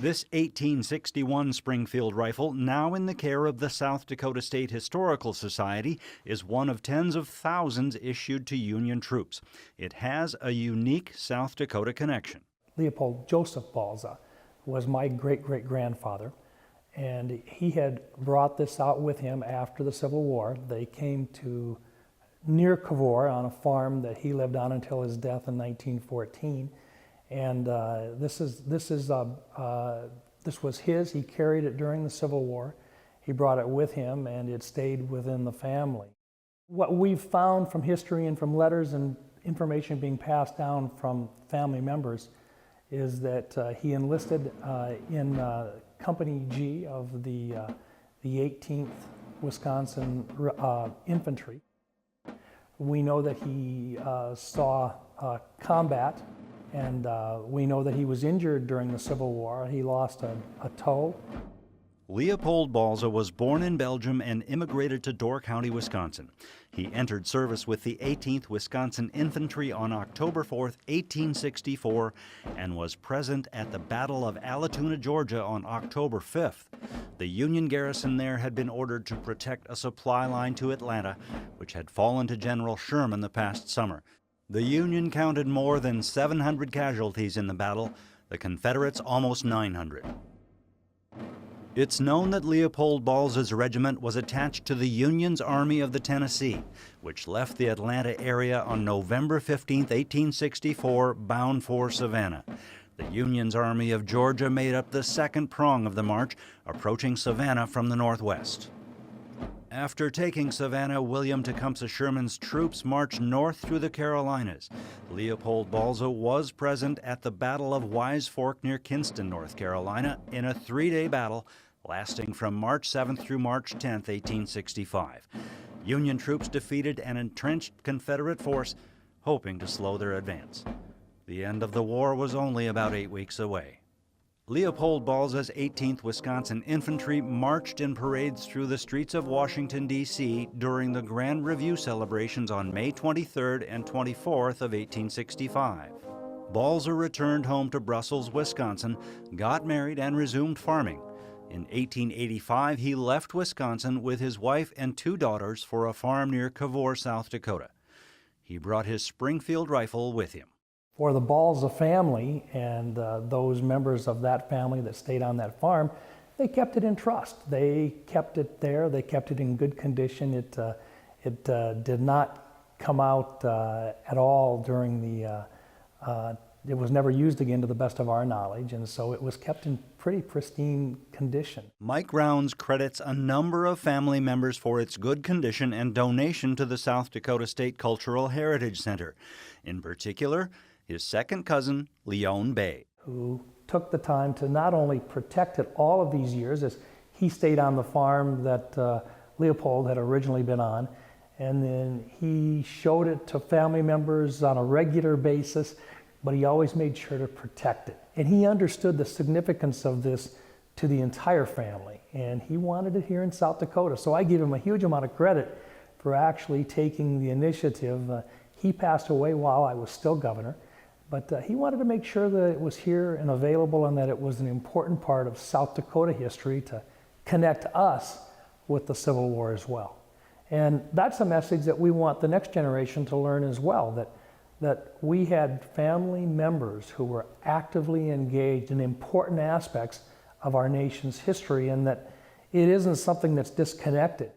This 1861 Springfield rifle, now in the care of the South Dakota State Historical Society, is one of tens of thousands issued to Union troops. It has a unique South Dakota connection. Leopold Joseph Balza was my great-great-grandfather, and he had brought this out with him after the Civil War. They came to near Cavor on a farm that he lived on until his death in 1914. And this was his. He carried it during the Civil War. He brought it with him, and it stayed within the family. What we've found from history and from letters and information being passed down from family members is that he enlisted in Company G of the 18th Wisconsin Infantry. We know that he saw combat, and we know that he was injured during the Civil War. He lost a toe. Leopold Balza was born in Belgium and immigrated to Door County, Wisconsin. He entered service with the 18th Wisconsin Infantry on October 4, 1864, and was present at the Battle of Allatoona, Georgia on October 5th. The Union garrison there had been ordered to protect a supply line to Atlanta, which had fallen to General Sherman the past summer. The Union counted more than 700 casualties in the battle, the Confederates almost 900. It's known that Leopold Balza's regiment was attached to the Union's Army of the Tennessee, which left the Atlanta area on November 15, 1864, bound for Savannah. The Union's Army of Georgia made up the second prong of the march, approaching Savannah from the northwest. After taking Savannah, William Tecumseh Sherman's troops marched north through the Carolinas. Leopold Balza was present at the Battle of Wise Fork near Kinston, North Carolina, in a three-day battle lasting from March 7th through March 10th, 1865. Union troops defeated an entrenched Confederate force, hoping to slow their advance. The end of the war was only about 8 weeks away. Leopold Balza's 18th Wisconsin Infantry marched in parades through the streets of Washington, D.C. during the Grand Review celebrations on May 23rd and 24th of 1865. Balza returned home to Brussels, Wisconsin, got married, and resumed farming. In 1885, he left Wisconsin with his wife and 2 daughters for a farm near Cavor, South Dakota. He brought his Springfield rifle with him. For the Balza family and those members of that family that stayed on that farm, they kept it in trust. They kept it there. They kept it in good condition. It did not come out at all during the, it was never used again to the best of our knowledge, and so it was kept in pretty pristine condition. Mike Rounds credits a number of family members for its good condition and donation to the South Dakota State Cultural Heritage Center. In particular, his second cousin, Leon Bay, who took the time to not only protect it all of these years, as he stayed on the farm that Leopold had originally been on, and then he showed it to family members on a regular basis, but he always made sure to protect it. And he understood the significance of this to the entire family, and he wanted it here in South Dakota. So I give him a huge amount of credit for actually taking the initiative. He passed away while I was still governor, but he wanted to make sure that it was here and available, and that it was an important part of South Dakota history to connect us with the Civil War as well. And that's a message that we want the next generation to learn as well, that we had family members who were actively engaged in important aspects of our nation's history, and that it isn't something that's disconnected.